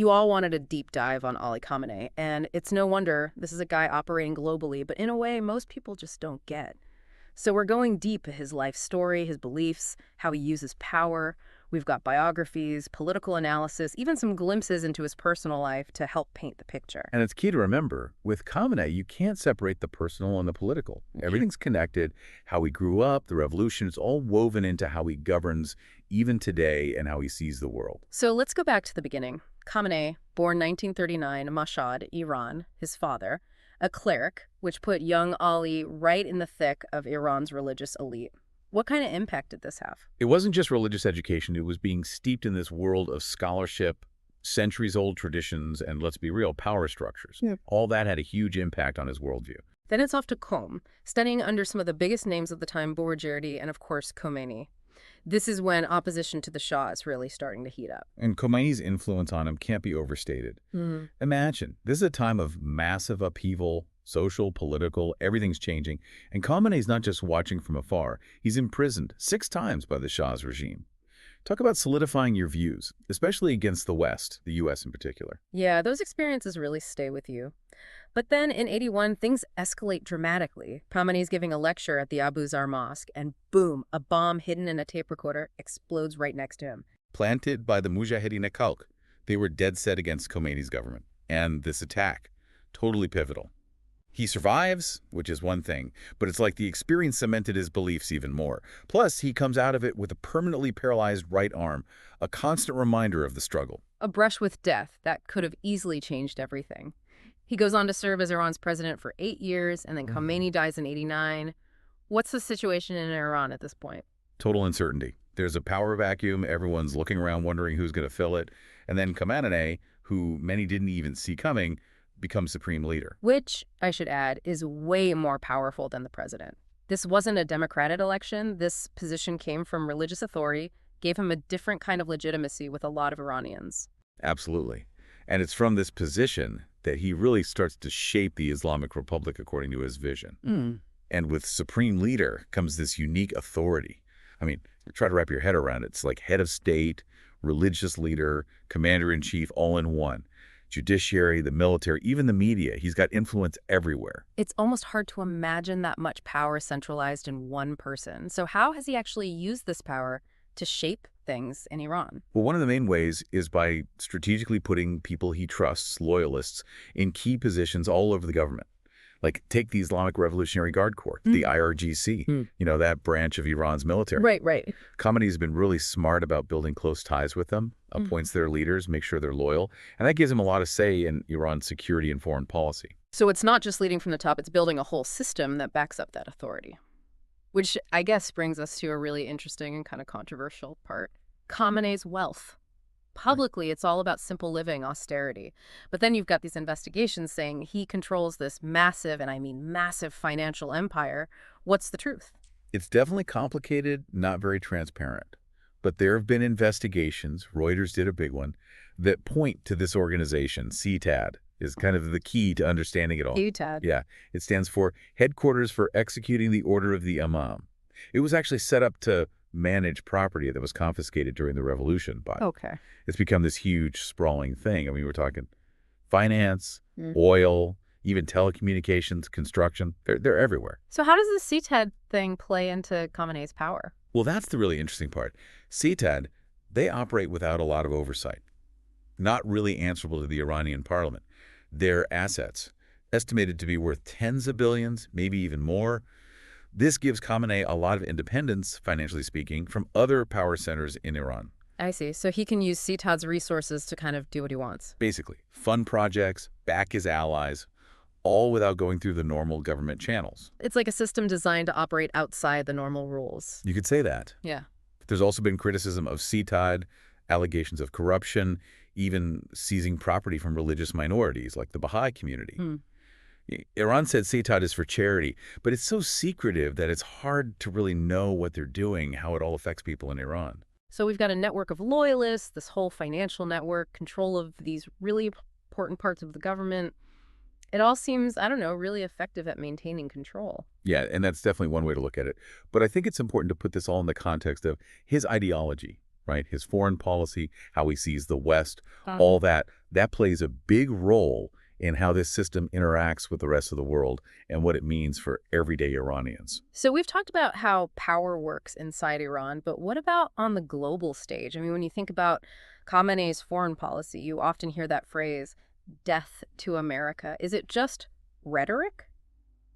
You all wanted a deep dive on Ali Khamenei, and it's no wonder. This is a guy operating globally, but in a way most people just don't get. So we're going deep at his life story, his beliefs, how he uses power. We've got biographies, political analysis, even some glimpses into his personal life to help paint the picture. And it's key to remember, with Khamenei, you can't separate the personal and the political. Everything's connected. How he grew up, the revolution, it's all woven into how he governs even today and how he sees the world. So let's go back to the beginning. Khamenei, born 1939, Mashhad, Iran, his father, a cleric, which put young Ali right in the thick of Iran's religious elite. What kind of impact did this have? It wasn't just religious education. It was being steeped in this world of scholarship, centuries-old traditions, and let's be real, power structures. Yeah. All that had a huge impact on his worldview. Then it's off to Qom, studying under some of the biggest names of the time, Bourdieu and, of course, Khomeini. This is when opposition to the Shah is really starting to heat up. And Khomeini's influence on him can't be overstated. Imagine, this is a time of massive upheaval, social, political, everything's changing. And Khamenei's not just watching from afar. He's imprisoned 6 times by the Shah's regime. Talk about solidifying your views, especially against the West, the U.S. in particular. Yeah, those experiences really stay with you. But then in 81, things escalate dramatically. Khamenei's giving a lecture at the Abu Zar Mosque, and boom, a bomb hidden in a tape recorder explodes right next to him. Planted by the Mujahideen-e-Khalq. They were dead set against Khomeini's government. And this attack, totally pivotal. He survives, which is one thing, but it's like the experience cemented his beliefs even more. Plus, he comes out of it with a permanently paralyzed right arm, a constant reminder of the struggle. A brush with death that could have easily changed everything. He goes on to serve as Iran's president for 8 years, and then Khomeini dies in 89. What's the situation in Iran at this point? Total uncertainty. There's a power vacuum. Everyone's looking around wondering who's going to fill it. And then Khamenei, who many didn't even see coming, becomes supreme leader. Which, I should add, is way more powerful than the president. This wasn't a democratic election. This position came from religious authority, gave him a different kind of legitimacy with a lot of Iranians. Absolutely. And it's from this position that he really starts to shape the Islamic Republic according to his vision. And with supreme leader comes this unique authority. I mean, try to wrap your head around it. It's like head of state, religious leader, commander-in-chief, all in one. Judiciary, the military, even the media. He's got influence everywhere. It's almost hard to imagine that much power centralized in one person. So how has he actually used this power to shape things in Iran? Well, one of the main ways is by strategically putting people he trusts, loyalists, in key positions all over the government. Like, take the Islamic Revolutionary Guard Corps, the IRGC, you know, that branch of Iran's military. Right. Khamenei's been really smart about building close ties with them, appoints their leaders, make sure they're loyal, and that gives him a lot of say in Iran's security and foreign policy. So it's not just leading from the top, it's building a whole system that backs up that authority. Which I guess brings us to a really interesting and kind of controversial part. Khamenei's wealth. Publicly, it's all about simple living, austerity. But then you've got these investigations saying he controls this massive, and I mean massive, financial empire. What's the truth? It's definitely complicated, not very transparent. But there have been investigations, Reuters did a big one, that point to this organization, CTAD, is kind of the key to understanding it all. CTAD. Yeah, it stands for Headquarters for Executing the Order of the Imam. It was actually set up to manage property that was confiscated during the revolution. But it's become this huge, sprawling thing. I mean, we're talking finance, oil, even telecommunications, construction. They're everywhere. So how does the CTAD thing play into Khamenei's power? Well, that's the really interesting part. CTAD, they operate without a lot of oversight, not really answerable to the Iranian parliament. Their assets, estimated to be worth tens of billions, maybe even more. This gives Khamenei a lot of independence, financially speaking, from other power centers in Iran. I see. So he can use CTAD's resources to kind of do what he wants. Basically, fund projects, back his allies, all without going through the normal government channels. It's like a system designed to operate outside the normal rules. You could say that. Yeah. There's also been criticism of CTAD, allegations of corruption, even seizing property from religious minorities like the Baha'i community. Iran said CTAD is for charity, but it's so secretive that it's hard to really know what they're doing, how it all affects people in Iran. So we've got a network of loyalists, this whole financial network, control of these really important parts of the government. It all seems, I don't know, really effective at maintaining control. Yeah, and that's definitely one way to look at it. But I think it's important to put this all in the context of his ideology, right? His foreign policy, how he sees the West, all that That plays a big role in how this system interacts with the rest of the world and what it means for everyday Iranians. So we've talked about how power works inside Iran, but what about on the global stage? I mean, when you think about Khamenei's foreign policy, you often hear that phrase, death to America. Is it just rhetoric,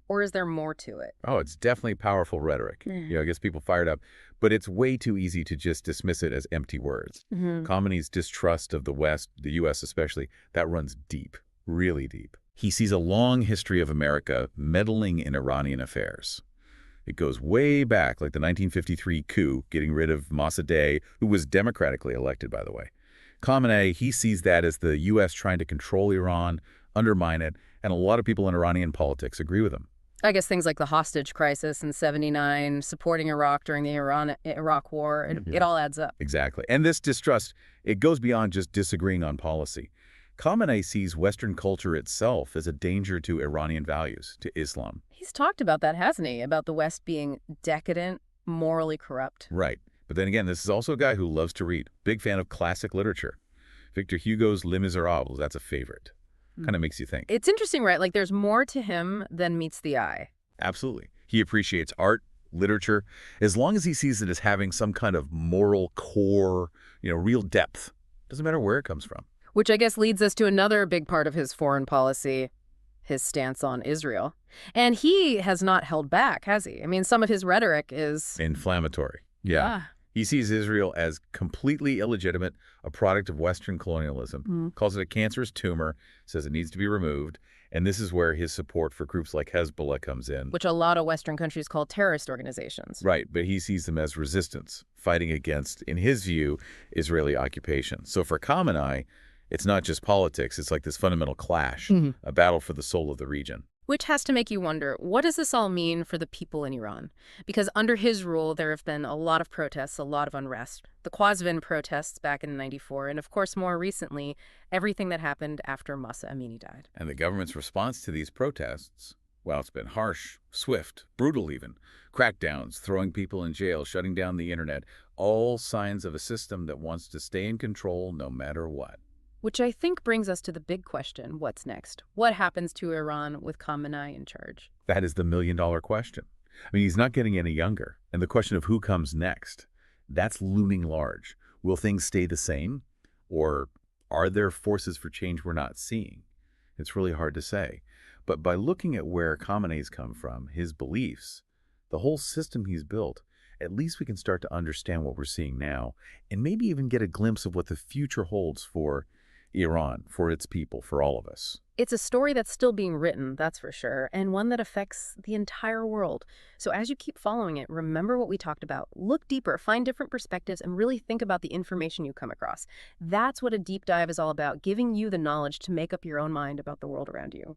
or is there more to it? Oh, it's definitely powerful rhetoric. It gets people fired up. But it's way too easy to just dismiss it as empty words. Mm-hmm. Khamenei's distrust of the West, the U.S. especially, that runs deep, really deep. He sees a long history of America meddling in Iranian affairs. It goes way back, like the 1953 coup, getting rid of Mossadegh, who was democratically elected, by the way. Khamenei, he sees that as the U.S. trying to control Iran, undermine it, and a lot of people in Iranian politics agree with him. I guess things like the hostage crisis in '79, supporting Iraq during the Iraq War, it all adds up. Exactly. And this distrust, it goes beyond just disagreeing on policy. Khamenei sees Western culture itself as a danger to Iranian values, to Islam. He's talked about that, hasn't he? About the West being decadent, morally corrupt. Right. But then again, this is also a guy who loves to read. Big fan of classic literature. Victor Hugo's Les Miserables, that's a favorite. Kind of makes you think. It's interesting, right? Like there's more to him than meets the eye. Absolutely. He appreciates art, literature, as long as he sees it as having some kind of moral core, real depth. Doesn't matter where it comes from. Which I guess leads us to another big part of his foreign policy, his stance on Israel. And he has not held back, has he? I mean, some of his rhetoric is inflammatory. Yeah. He sees Israel as completely illegitimate, a product of Western colonialism, calls it a cancerous tumor, says it needs to be removed, and this is where his support for groups like Hezbollah comes in. Which a lot of Western countries call terrorist organizations. Right, but he sees them as resistance, fighting against, in his view, Israeli occupation. So for Khamenei, it's not just politics, it's like this fundamental clash, a battle for the soul of the region. Which has to make you wonder, what does this all mean for the people in Iran? Because under his rule, there have been a lot of protests, a lot of unrest. The Qazvin protests back in '94, and of course, more recently, everything that happened after Mahsa Amini died. And the government's response to these protests, well, it's been harsh, swift, brutal even. Crackdowns, throwing people in jail, shutting down the internet, all signs of a system that wants to stay in control no matter what. Which I think brings us to the big question, what's next? What happens to Iran with Khamenei in charge? That is the million-dollar question. I mean, he's not getting any younger. And the question of who comes next, that's looming large. Will things stay the same? Or are there forces for change we're not seeing? It's really hard to say. But by looking at where Khamenei's come from, his beliefs, the whole system he's built, at least we can start to understand what we're seeing now and maybe even get a glimpse of what the future holds for Iran, for its people, for all of us. It's a story that's still being written, that's for sure, and one that affects the entire world. So as you keep following it, remember what we talked about. Look deeper, find different perspectives, and really think about the information you come across. That's what a deep dive is all about, giving you the knowledge to make up your own mind about the world around you.